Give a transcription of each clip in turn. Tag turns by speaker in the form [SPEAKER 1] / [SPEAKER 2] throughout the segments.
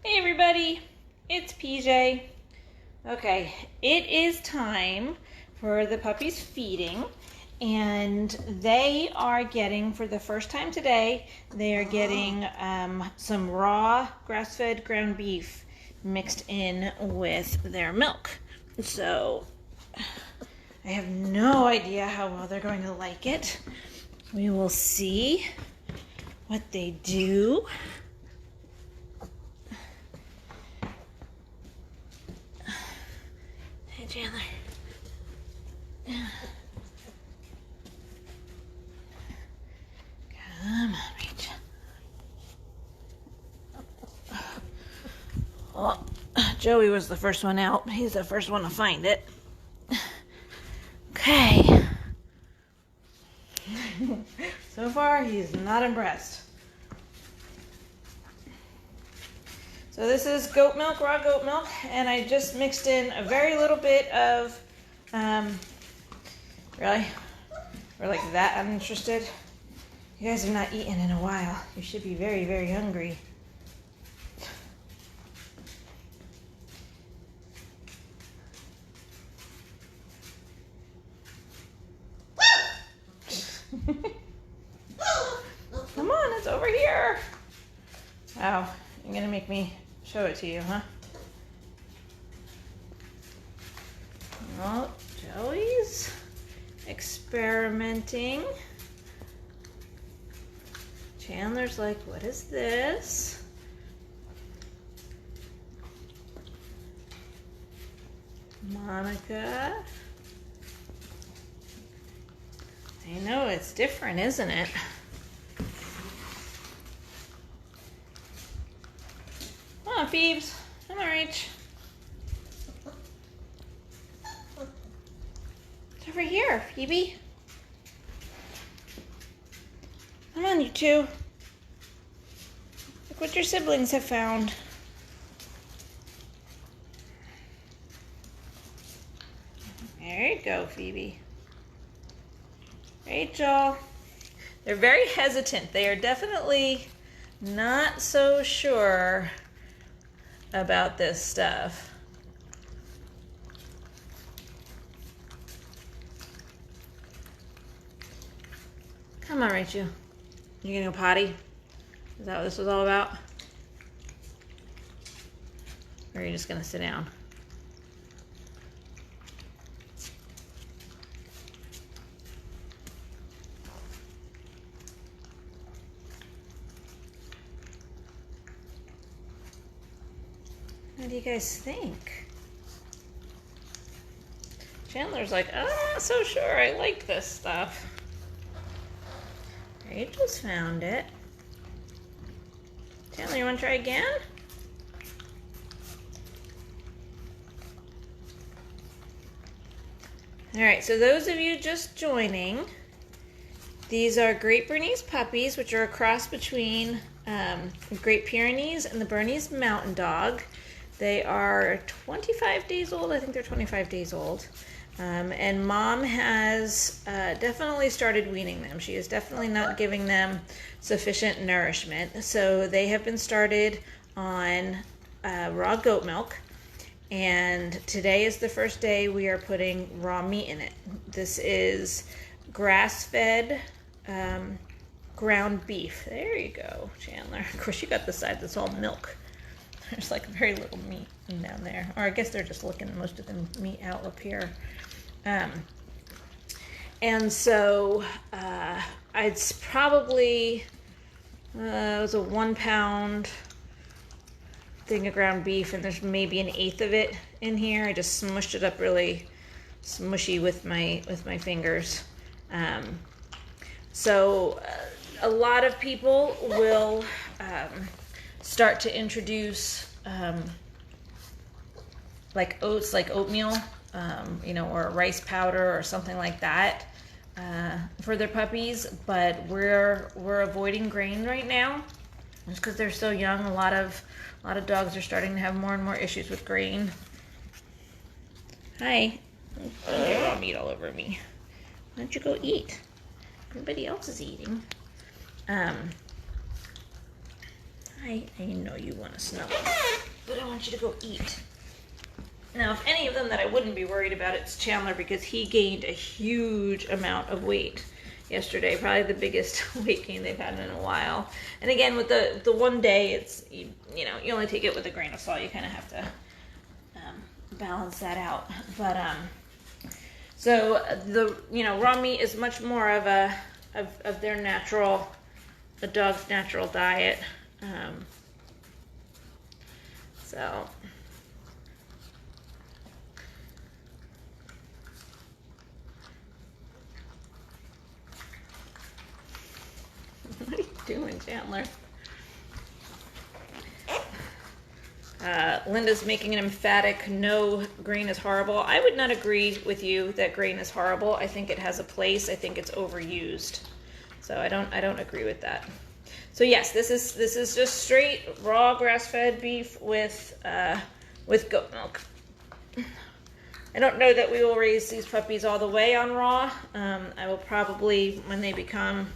[SPEAKER 1] Hey everybody, it's PJ. Okay, it is time for the puppies feeding, and they are getting, for the first time today, they are getting some raw grass-fed ground beef mixed in with their milk. So I have no idea how well they're going to like it. We will see what they do. Hey, Chandler. Come on, Rachel. Well, Joey was the first one out. He's the first one to find it. Okay. So far, he's not impressed. So this is goat milk, raw goat milk, and I just mixed in a very little bit of, really? We're like that uninterested? You guys have not eaten in a while. You should be very, very hungry. Come on, it's over here. Wow, you're gonna make me show it to you, huh? Well, Joey's experimenting. Chandler's like, what is this? Monica. I know, it's different, isn't it? Come on, Phoebes. Come on, Rach. It's over here, Phoebe. Come on, you two. Look what your siblings have found. There you go, Phoebe. Rachel. They're very hesitant. They are definitely not so sure about this stuff. Come on, Rachel. You gonna go potty? Is that what this was all about? Or are you just gonna sit down? What do you guys think? Chandler's like, oh, I'm not so sure I like this stuff. Rachel's found it. Chandler, you want to try again? All right, so those of you just joining, these are Great Bernese puppies, which are a cross between Great Pyrenees and the Bernese Mountain Dog. They are 25 days old. I think they're 25 days old. And Mom has definitely started weaning them. She is definitely not giving them sufficient nourishment. So they have been started on raw goat milk. And today is the first day we are putting raw meat in it. This is grass-fed ground beef. There you go, Chandler. Of course, you got the side that's all milk. There's like very little meat down there. Or I guess they're just looking most of the meat out up here. And so it's probably, it was a 1 pound thing of ground beef, and there's maybe an eighth of it in here. I just smushed it up really smushy with my fingers. So a lot of people will start to introduce like oats, like oatmeal, or rice powder or something like that for their puppies. But we're avoiding grain right now, just because they're so young. A lot of dogs are starting to have more and more issues with grain. Hi, don't get raw meat all over me. Why don't you go eat? Everybody else is eating. I know you want to snuggle, but I want you to go eat. Now, if any of them that I wouldn't be worried about, it's Chandler, because he gained a huge amount of weight yesterday, probably the biggest weight gain they've had in a while. And again, with the one day, it's, you know, you only take it with a grain of salt. You kind of have to balance that out. But so the, you know, raw meat is much more of their natural, the dog's natural diet. So. What are you doing, Chandler? Linda's making an emphatic no, grain is horrible. I would not agree with you that grain is horrible. I think it has a place. I think it's overused. So I don't agree with that. So yes, this is just straight raw grass-fed beef with goat milk. I don't know that we will raise these puppies all the way on raw. I will probably, when they become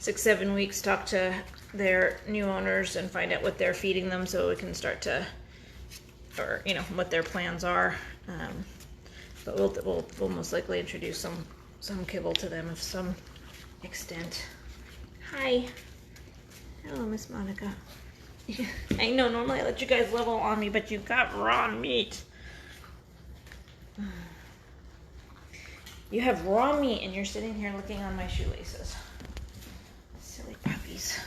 [SPEAKER 1] 6-7 weeks, talk to their new owners and find out what they're feeding them, so we can start to, or you know, what their plans are. But we'll most likely introduce some kibble to them of some extent. Hi. Hello, Miss Monica. I know normally I let you guys level on me, but you've got raw meat. You have raw meat and you're sitting here looking on my shoelaces. Silly puppies.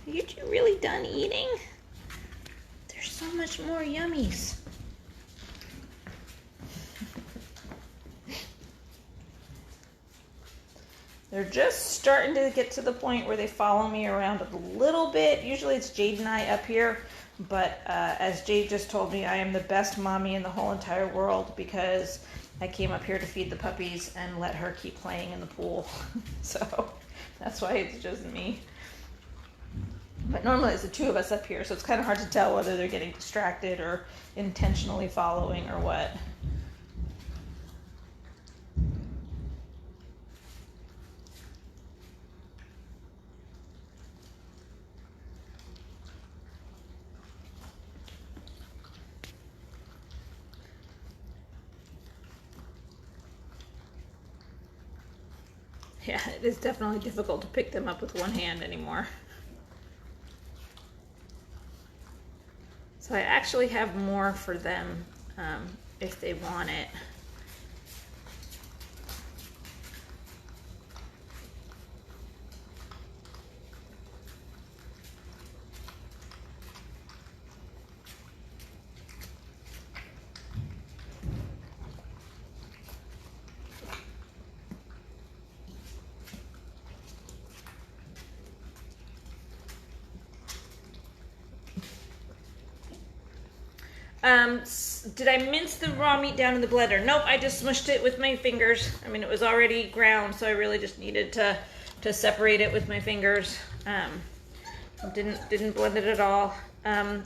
[SPEAKER 1] Are you two really done eating? There's so much more yummies. They're just starting to get to the point where they follow me around a little bit. Usually it's Jade and I up here, but as Jade just told me, I am the best mommy in the whole entire world because I came up here to feed the puppies and let her keep playing in the pool. So that's why it's just me. But normally it's the two of us up here, so it's kind of hard to tell whether they're getting distracted or intentionally following or what. Yeah, it is definitely difficult to pick them up with one hand anymore. So I actually have more for them if they want it. Did I mince the raw meat down in the blender? Nope, I just smushed it with my fingers. I mean, it was already ground, so I really just needed to separate it with my fingers. Didn't blend it at all.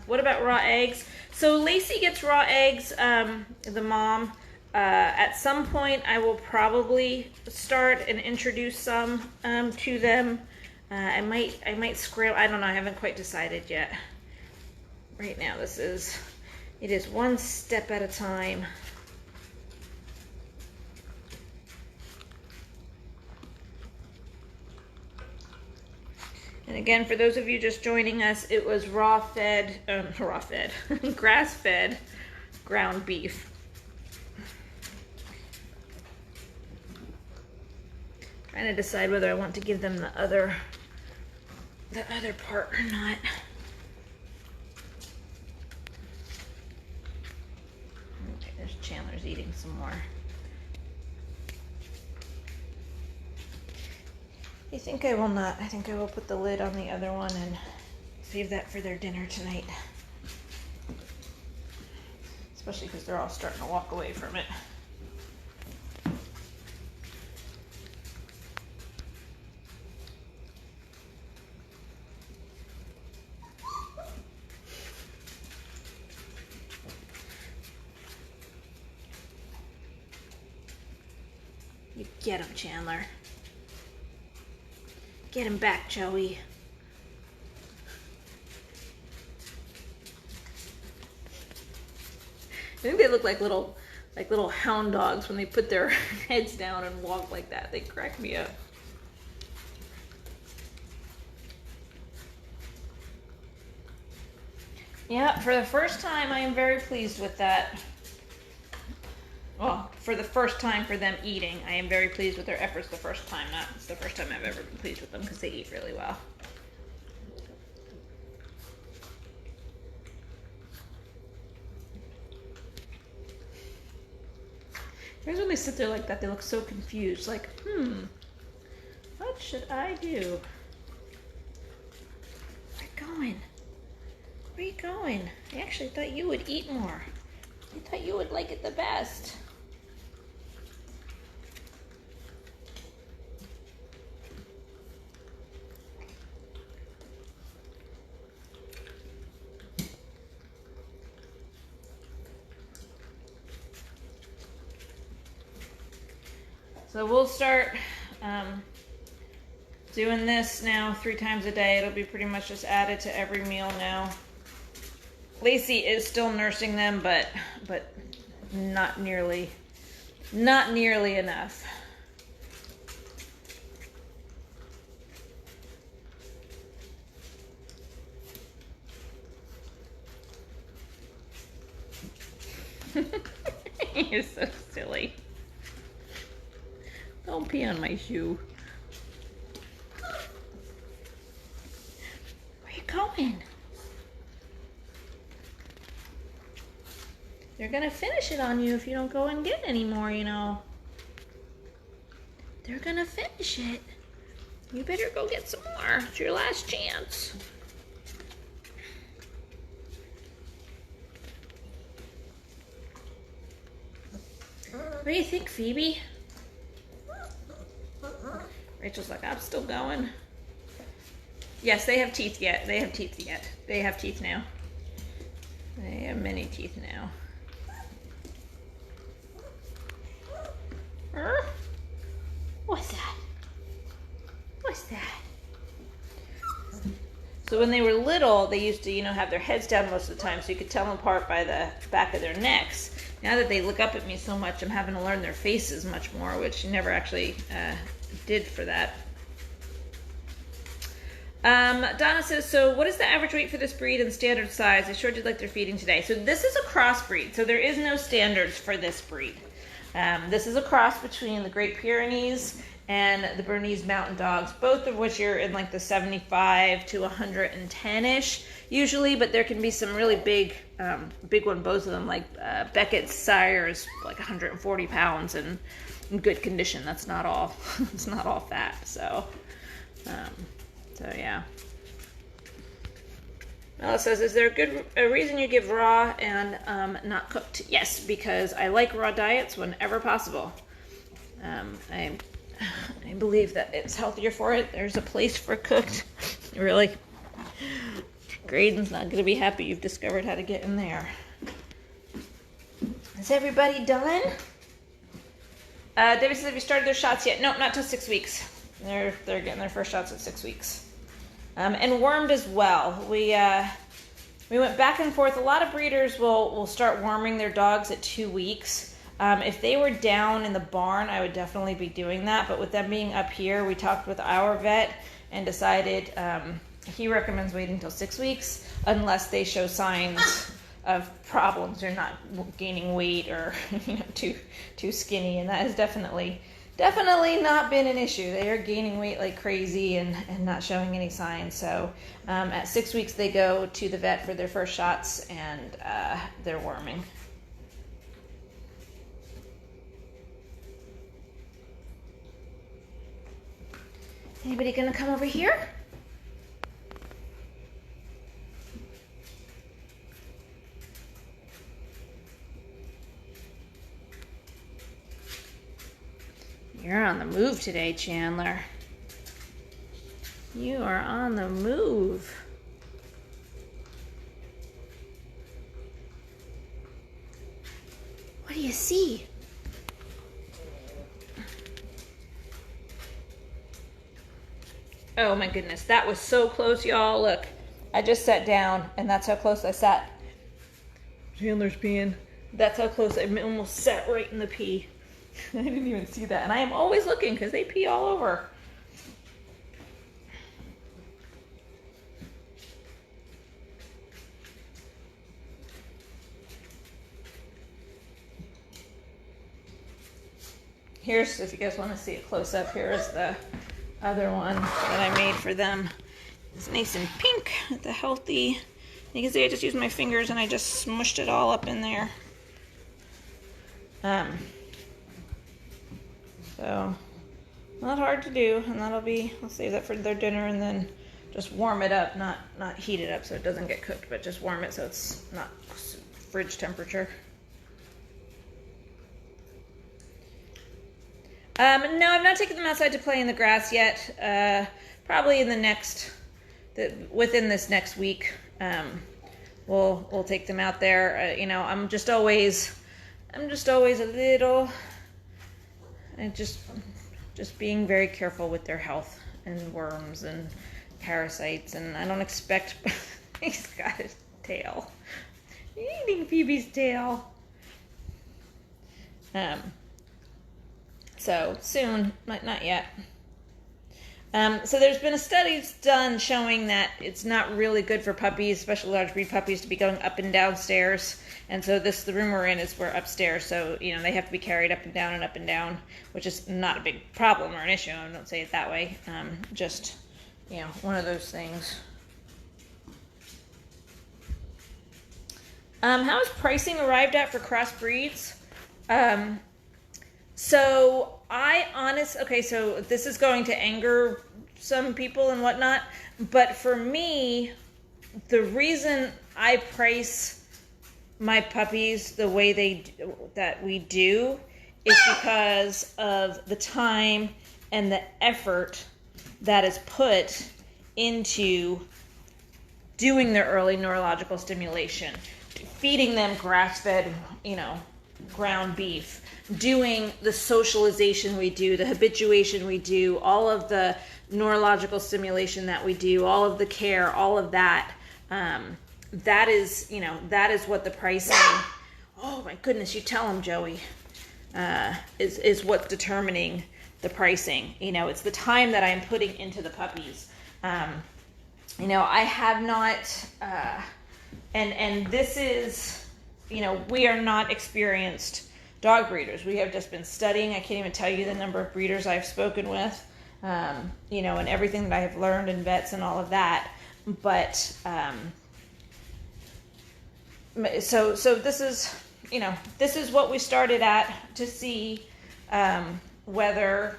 [SPEAKER 1] What about raw eggs? So Lacey gets raw eggs, the mom. At some point, I will probably start and introduce some to them. I might scramble. I don't know. I haven't quite decided yet. Right now, it is one step at a time. And again, for those of you just joining us, it was grass-fed ground beef. Trying to decide whether I want to give them the other part or not. There's Chandler's eating some more. I think I will not. I think I will put the lid on the other one and save that for their dinner tonight. Especially because they're all starting to walk away from it. You get him, Chandler. Get him back, Joey. I think they look like little hound dogs when they put their heads down and walk like that. They crack me up. Yeah, for the first time, I am very pleased with that. Well, for the first time for them eating, I am very pleased with their efforts the first time. Not it's the first time I've ever been pleased with them because they eat really well. Here's when they sit there like that, they look so confused, like, what should I do? Where are you going? Where are you going? I actually thought you would eat more. I thought you would like it the best. So we'll start doing this now 3 times a day. It'll be pretty much just added to every meal now. Lacey is still nursing them, but not nearly enough. You're so silly. Don't pee on my shoe. Where are you going? They're gonna finish it on you if you don't go and get any more, you know. They're gonna finish it. You better go get some more. It's your last chance. What do you think, Phoebe? Rachel's like, I'm still going. Yes, they have teeth yet. They have teeth yet. They have teeth now. They have many teeth now. What's that? What's that? So when they were little, they used to, have their heads down most of the time, so you could tell them apart by the back of their necks. Now that they look up at me so much, I'm having to learn their faces much more, which you never actually did for that. Donna says, so what is the average weight for this breed and standard size? I sure did like their feeding today. So this is a crossbreed, so there is no standards for this breed. This is a cross between the Great Pyrenees and the Bernese Mountain Dogs, both of which are in like the 75 to 110-ish usually, but there can be some really big one, both of them, like Beckett's sire is like 140 pounds and in good condition. That's not all, it's not all fat, so yeah. Ella says, is there a reason you give raw and not cooked? Yes, because I like raw diets whenever possible. I believe that it's healthier for it. There's a place for cooked. Really. Graydon's not going to be happy you've discovered how to get in there. Is everybody done? David says, have you started their shots yet? Nope, not till 6 weeks. They're getting their first shots at 6 weeks. And wormed as well. We went back and forth. A lot of breeders will start worming their dogs at 2 weeks. If they were down in the barn, I would definitely be doing that. But with them being up here, we talked with our vet and decided he recommends waiting until 6 weeks unless they show signs of problems. They're not gaining weight or too skinny, and that has definitely not been an issue. They are gaining weight like crazy and not showing any signs. So at 6 weeks, they go to the vet for their first shots, and they're worming. Anybody gonna come over here? You're on the move today, Chandler. You are on the move. What do you see? Oh my goodness, that was so close, y'all. Look, I just sat down and that's how close I sat. Chandler's peeing. That's how close I almost sat right in the pee. I didn't even see that. And I am always looking because they pee all over. Here's, if you guys want to see it close up, here is the other one that I made for them. It's nice and pink with the healthy. You can see I just used my fingers and I just smushed it all up in there. So not hard to do, and that'll be, I'll save that for their dinner and then just warm it up, not heat it up so it doesn't get cooked, but just warm it so it's not fridge temperature. No, I've not taken them outside to play in the grass yet. Probably in within this next week, we'll take them out there. You know, I'm just always a little, and just being very careful with their health and worms and parasites. And I don't expect. He's got his tail, eating Phoebe's tail. So soon, not yet. So there's been a study done showing that it's not really good for puppies, especially large breed puppies, to be going up and down stairs. And so the room we're in we're upstairs, so you know they have to be carried up and down, which is not a big problem or an issue. I don't say it that way. Just one of those things. How is pricing arrived at for crossbreeds? So so this is going to anger some people and whatnot, but for me, the reason I price my puppies the way that we do is because of the time and the effort that is put into doing their early neurological stimulation, feeding them grass-fed, ground beef, doing the socialization we do, the habituation we do, all of the neurological stimulation that we do, all of the care, all of that. That is what the pricing. Oh my goodness, you tell him, Joey. Is what's determining the pricing. It's the time that I'm putting into the puppies. I have not, and this is, we are not experienced dog breeders. We have just been studying. I can't even tell you the number of breeders I've spoken with, and everything that I have learned in vets and all of that. But, so this is, this is what we started at to see, whether,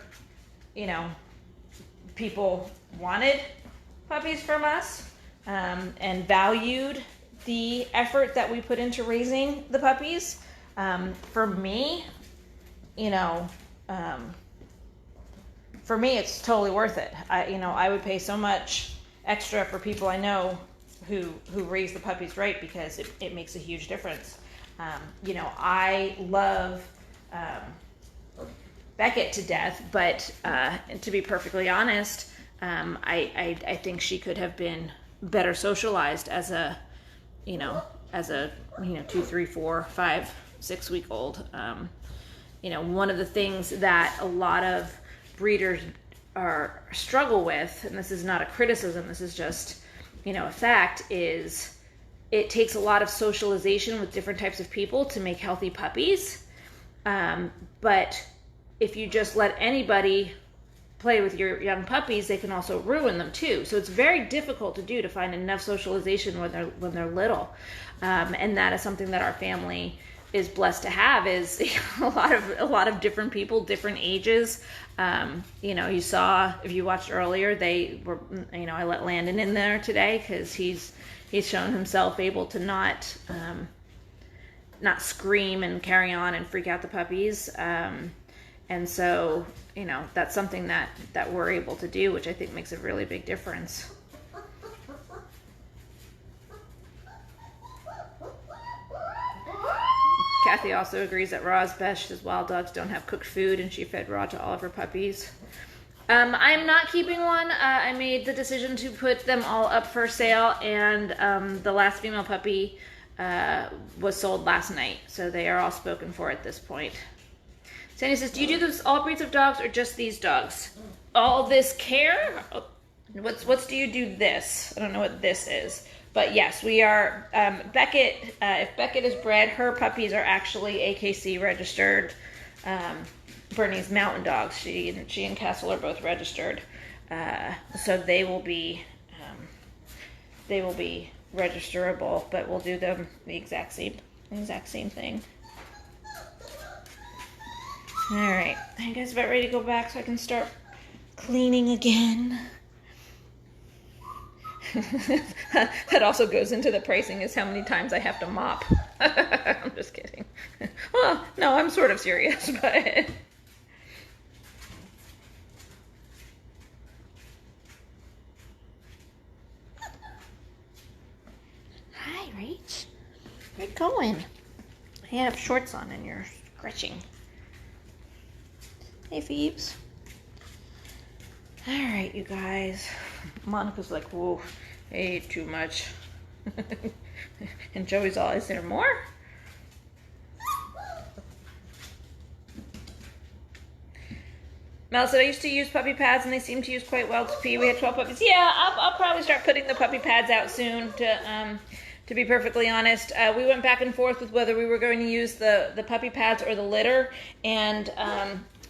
[SPEAKER 1] people wanted puppies from us, and valued the effort that we put into raising the puppies. For me, it's totally worth it. I would pay so much extra for people I know who raise the puppies right, because it makes a huge difference. I love Beckett to death, but to be perfectly honest, I think she could have been better socialized as a 2, 3, 4, 5, 6 week old. One of the things that a lot of breeders struggle with, and this is not a criticism, this is just a fact, is it takes a lot of socialization with different types of people to make healthy puppies. But if you just let anybody play with your young puppies, they can also ruin them too. So it's very difficult to do, to find enough socialization when they're little. And that is something that our family is blessed to have, is a lot of different people, different ages. You saw, if you watched earlier, they were, I let Landon in there today because he's shown himself able to not scream and carry on and freak out the puppies. And so, that's something that we're able to do, which I think makes a really big difference. Kathy also agrees that raw is best, as wild dogs don't have cooked food, and she fed raw to all of her puppies. I'm not keeping one. I made the decision to put them all up for sale, and the last female puppy was sold last night, so they are all spoken for at this point. Sandy says, do you do this all breeds of dogs or just these dogs? All this care? What's do you do this? I don't know what this is. But yes, we are, Beckett, if Beckett is bred, her puppies are actually AKC registered Bernese Mountain Dogs. She and Castle are both registered. So they will be registerable, but we'll do them the exact same thing. All right, I guess about ready to go back so I can start cleaning again. That also goes into the pricing, is how many times I have to mop. I'm just kidding. Well, no, I'm sort of serious, but... Hi, Rach. Where you going? I have shorts on and you're scratching. Hey, Phoebes. All right, you guys. Monica's like, whoa, I ate too much. And Joey's all, is there more? Mel said, I used to use puppy pads and they seem to use quite well to pee. We had 12 puppies. Yeah, I'll probably start putting the puppy pads out soon, to be perfectly honest. We went back and forth with whether we were going to use the puppy pads or the litter, and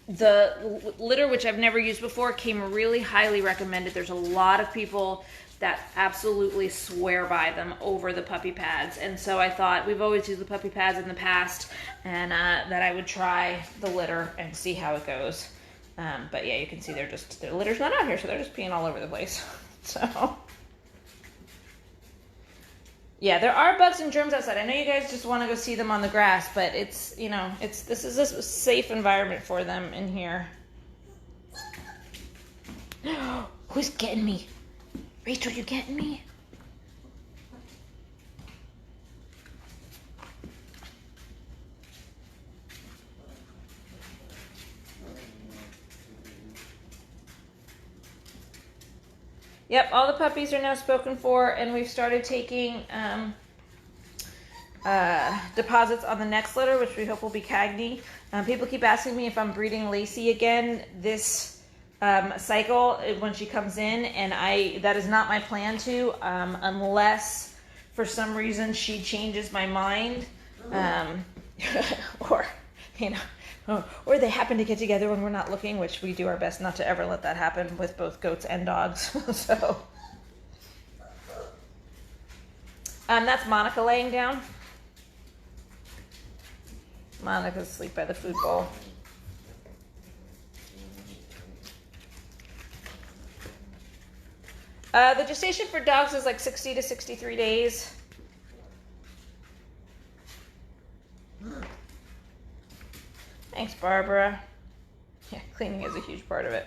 [SPEAKER 1] the litter, which I've never used before, came really highly recommended. There's a lot of people that absolutely swear by them over the puppy pads, and so I thought, we've always used the puppy pads in the past, and that I would try the litter and see how it goes. But yeah, you can see their litter's not out here, so they're just peeing all over the place. So yeah, there are bugs and germs outside. I know you guys just want to go see them on the grass, but it's, you know, this is a safe environment for them in here. Who's getting me? Rachel, you getting me? Yep, all the puppies are now spoken for, and we've started taking deposits on the next litter, which we hope will be Cagney. People keep asking me if I'm breeding Lacey again this cycle when she comes in, and that is not my plan to, unless for some reason she changes my mind, or, you know, or they happen to get together when we're not looking, which we do our best not to ever let that happen with both goats and dogs. So that's Monica laying down. Monica's asleep by the food bowl. The gestation for dogs is like 60 to 63 days. Thanks, Barbara. Yeah, cleaning is a huge part of it.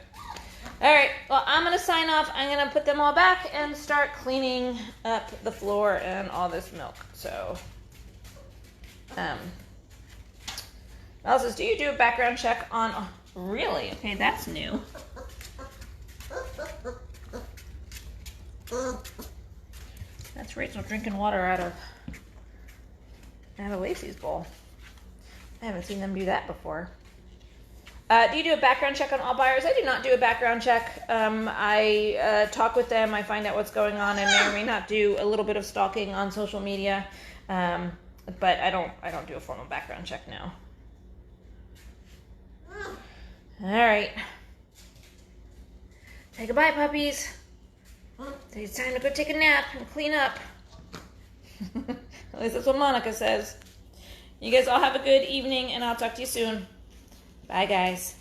[SPEAKER 1] All right, well, I'm going to sign off. I'm going to put them all back and start cleaning up the floor and all this milk. So, Mel says, do you do a background check on... Oh, really? Okay, that's new. That's Rachel drinking water out of Lacey's bowl. I haven't seen them do that before. Do you do a background check on all buyers? I do not do a background check. I talk with them. I find out what's going on. I may or may not do a little bit of stalking on social media, but I don't do a formal background check now. All right. Say goodbye, puppies. It's time to go take a nap and clean up. At least that's what Monica says. You guys all have a good evening, and I'll talk to you soon. Bye, guys.